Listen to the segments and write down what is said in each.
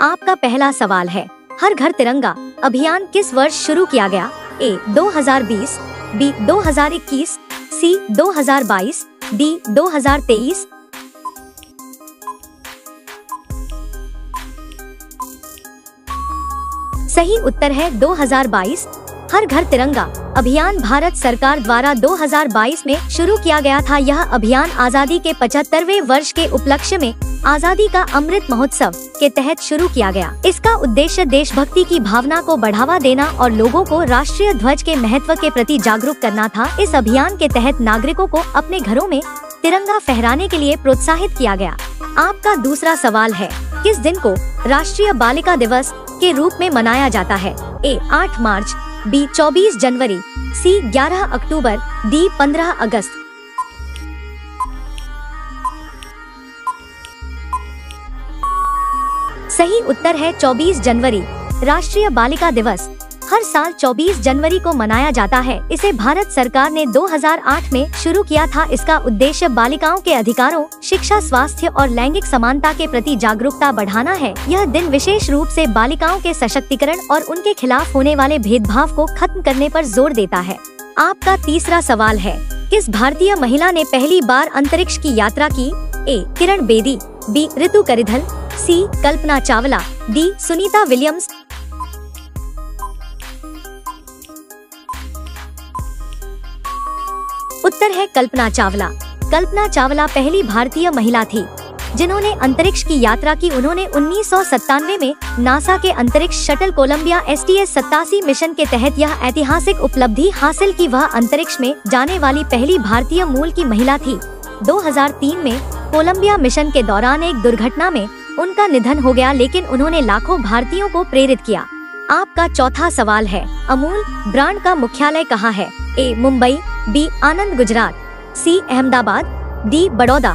आपका पहला सवाल है, हर घर तिरंगा अभियान किस वर्ष शुरू किया गया? ए 2020, बी 2021, सी 2022, डी 2023। सही उत्तर है 2022। हर घर तिरंगा अभियान भारत सरकार द्वारा 2022 में शुरू किया गया था। यह अभियान आजादी के 75वें वर्ष के उपलक्ष्य में आजादी का अमृत महोत्सव के तहत शुरू किया गया। इसका उद्देश्य देशभक्ति की भावना को बढ़ावा देना और लोगों को राष्ट्रीय ध्वज के महत्व के प्रति जागरूक करना था। इस अभियान के तहत नागरिकों को अपने घरों में तिरंगा फहराने के लिए प्रोत्साहित किया गया। आपका दूसरा सवाल है, किस दिन को राष्ट्रीय बालिका दिवस के रूप में मनाया जाता है? ए 8 मार्च, बी 24 जनवरी, सी 11 अक्टूबर, डी 15 अगस्त। सही उत्तर है 24 जनवरी। राष्ट्रीय बालिका दिवस हर साल 24 जनवरी को मनाया जाता है। इसे भारत सरकार ने 2008 में शुरू किया था। इसका उद्देश्य बालिकाओं के अधिकारों, शिक्षा, स्वास्थ्य और लैंगिक समानता के प्रति जागरूकता बढ़ाना है। यह दिन विशेष रूप से बालिकाओं के सशक्तिकरण और उनके खिलाफ होने वाले भेदभाव को खत्म करने पर जोर देता है। आपका तीसरा सवाल है, किस भारतीय महिला ने पहली बार अंतरिक्ष की यात्रा की? ए किरण बेदी, बी ऋतु करिधल, सी कल्पना चावला, डी सुनीता विलियम्स। उत्तर है कल्पना चावला। कल्पना चावला पहली भारतीय महिला थी जिन्होंने अंतरिक्ष की यात्रा की। उन्होंने 1997 में नासा के अंतरिक्ष शटल कोलंबिया STS-87 मिशन के तहत यह ऐतिहासिक उपलब्धि हासिल की। वह अंतरिक्ष में जाने वाली पहली भारतीय मूल की महिला थी। 2003 में कोलंबिया मिशन के दौरान एक दुर्घटना में उनका निधन हो गया, लेकिन उन्होंने लाखों भारतीयों को प्रेरित किया। आपका चौथा सवाल है, अमूल ब्रांड का मुख्यालय कहाँ है? ए मुंबई, बी आनंद गुजरात, सी अहमदाबाद, डी बड़ौदा।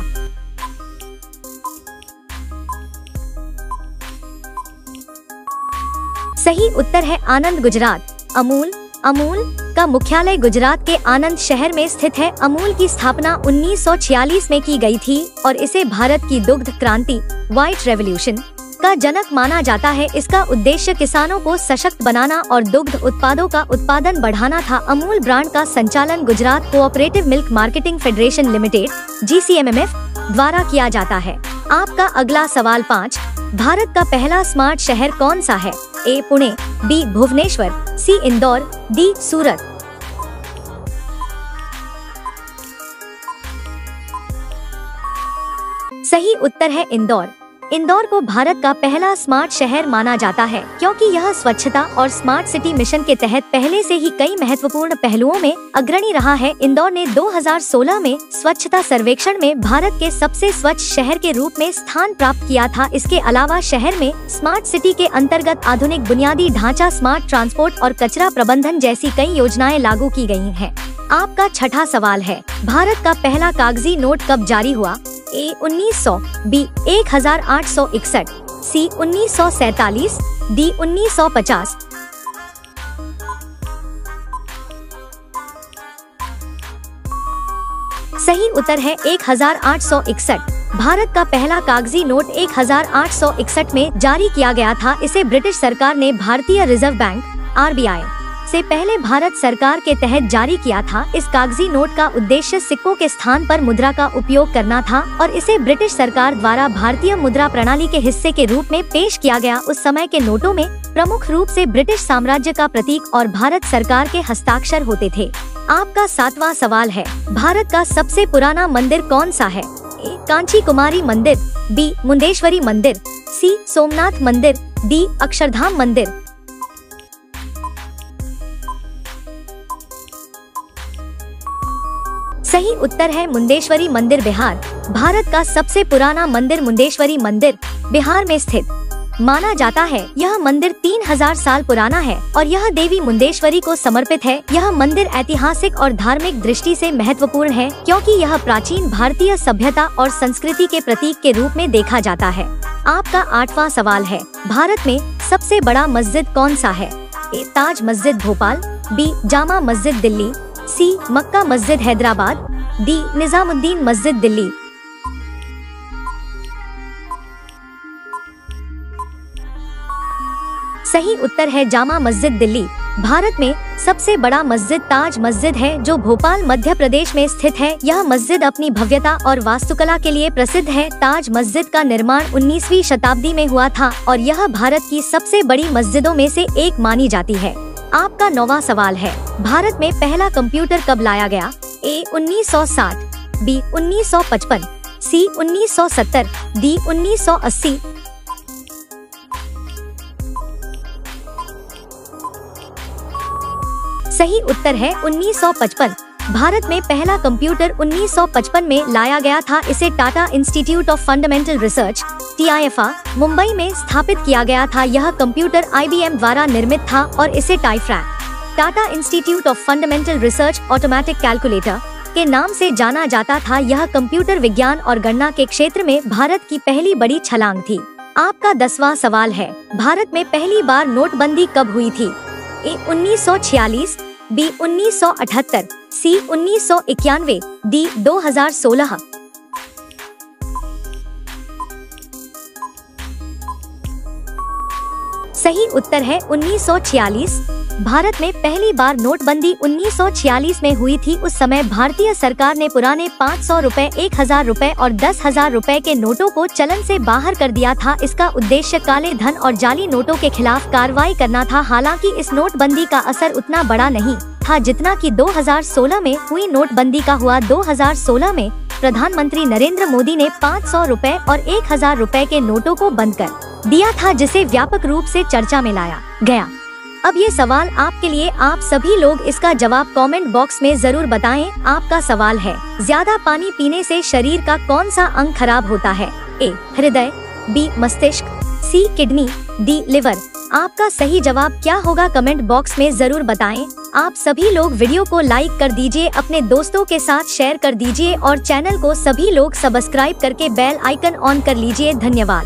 सही उत्तर है आनंद गुजरात। अमूल का मुख्यालय गुजरात के आनंद शहर में स्थित है। अमूल की स्थापना 1946 में की गई थी और इसे भारत की दुग्ध क्रांति व्हाइट रेवोल्यूशन का जनक माना जाता है। इसका उद्देश्य किसानों को सशक्त बनाना और दुग्ध उत्पादों का उत्पादन बढ़ाना था। अमूल ब्रांड का संचालन Gujarat cooperative milk marketing federation limited GCMMF द्वारा किया जाता है। आपका अगला सवाल 5, भारत का पहला स्मार्ट शहर कौन सा है? ए पुणे, बी भुवनेश्वर, सी इंदौर, डी सूरत। सही उत्तर है इंदौर। इंदौर को भारत का पहला स्मार्ट शहर माना जाता है क्योंकि यह स्वच्छता और स्मार्ट सिटी मिशन के तहत पहले से ही कई महत्वपूर्ण पहलुओं में अग्रणी रहा है। इंदौर ने 2016 में स्वच्छता सर्वेक्षण में भारत के सबसे स्वच्छ शहर के रूप में स्थान प्राप्त किया था। इसके अलावा शहर में स्मार्ट सिटी के अंतर्गत आधुनिक बुनियादी ढांचा, स्मार्ट ट्रांसपोर्ट और कचरा प्रबंधन जैसी कई योजनाएं लागू की गयी है। आपका छठा सवाल है, भारत का पहला कागजी नोट कब जारी हुआ? ए 1900, बी 1861, सी 1947, डी 1950। सही उत्तर है 1861। भारत का पहला कागजी नोट 1861 में जारी किया गया था। इसे ब्रिटिश सरकार ने भारतीय रिजर्व बैंक RBI से पहले भारत सरकार के तहत जारी किया था। इस कागजी नोट का उद्देश्य सिक्कों के स्थान पर मुद्रा का उपयोग करना था और इसे ब्रिटिश सरकार द्वारा भारतीय मुद्रा प्रणाली के हिस्से के रूप में पेश किया गया। उस समय के नोटों में प्रमुख रूप से ब्रिटिश साम्राज्य का प्रतीक और भारत सरकार के हस्ताक्षर होते थे। आपका 7वां सवाल है, भारत का सबसे पुराना मंदिर कौन सा है? ए कांची कुमारी मंदिर, बी मुंडेश्वरी मंदिर, सी सोमनाथ मंदिर, डी अक्षरधाम मंदिर। सही उत्तर है मुंडेश्वरी मंदिर, बिहार। भारत का सबसे पुराना मंदिर मुंडेश्वरी मंदिर बिहार में स्थित माना जाता है। यह मंदिर 3000 साल पुराना है और यह देवी मुंडेश्वरी को समर्पित है। यह मंदिर ऐतिहासिक और धार्मिक दृष्टि से महत्वपूर्ण है क्योंकि यह प्राचीन भारतीय सभ्यता और संस्कृति के प्रतीक के रूप में देखा जाता है। आपका 8वां सवाल है, भारत में सबसे बड़ा मस्जिद कौन सा है? ए ताज मस्जिद भोपाल, बी जामा मस्जिद दिल्ली, सी मक्का मस्जिद हैदराबाद, डी निजामुद्दीन मस्जिद दिल्ली। सही उत्तर है जामा मस्जिद दिल्ली। भारत में सबसे बड़ा मस्जिद ताज मस्जिद है जो भोपाल मध्य प्रदेश में स्थित है। यह मस्जिद अपनी भव्यता और वास्तुकला के लिए प्रसिद्ध है। ताज मस्जिद का निर्माण 19वीं शताब्दी में हुआ था और यह भारत की सबसे बड़ी मस्जिदों में से एक मानी जाती है। आपका 9वां सवाल है, भारत में पहला कंप्यूटर कब लाया गया? ए 1960, बी 1955, सी 1970, डी 1980। सही उत्तर है 1955। भारत में पहला कंप्यूटर 1955 में लाया गया था। इसे Tata institute of fundamental research (TIFR) Mumbai में स्थापित किया गया था। यह कंप्यूटर IBM द्वारा निर्मित था और इसे TIFRAC Tata institute of fundamental research automatic calculator के नाम से जाना जाता था। यह कंप्यूटर विज्ञान और गणना के क्षेत्र में भारत की पहली बड़ी छलांग थी। आपका 10वां सवाल है, भारत में पहली बार नोटबंदी कब हुई थी? ए 1946, बी 1978, सी 1991, डी 2016। सही उत्तर है 1946। भारत में पहली बार नोटबंदी 1946 में हुई थी। उस समय भारतीय सरकार ने पुराने 500 रुपए, 1000 रुपए और 10,000 रुपए के नोटों को चलन से बाहर कर दिया था। इसका उद्देश्य काले धन और जाली नोटों के खिलाफ कार्रवाई करना था। हालांकि इस नोटबंदी का असर उतना बड़ा नहीं था जितना कि 2016 में हुई नोटबंदी का हुआ। 2016 में प्रधानमंत्री नरेंद्र मोदी ने 500 रुपए और 1000 रुपए के नोटों को बंद कर दिया था, जिसे व्यापक रूप से चर्चा में लाया गया। अब ये सवाल आपके लिए, आप सभी लोग इसका जवाब कमेंट बॉक्स में जरूर बताएं। आपका सवाल है, ज्यादा पानी पीने से शरीर का कौन सा अंग खराब होता है? ए हृदय, बी मस्तिष्क, सी किडनी, डी लिवर। आपका सही जवाब क्या होगा कमेंट बॉक्स में जरूर बताएं। आप सभी लोग वीडियो को लाइक कर दीजिए, अपने दोस्तों के साथ शेयर कर दीजिए और चैनल को सभी लोग सब्सक्राइब करके बेल आइकन ऑन कर लीजिए। धन्यवाद।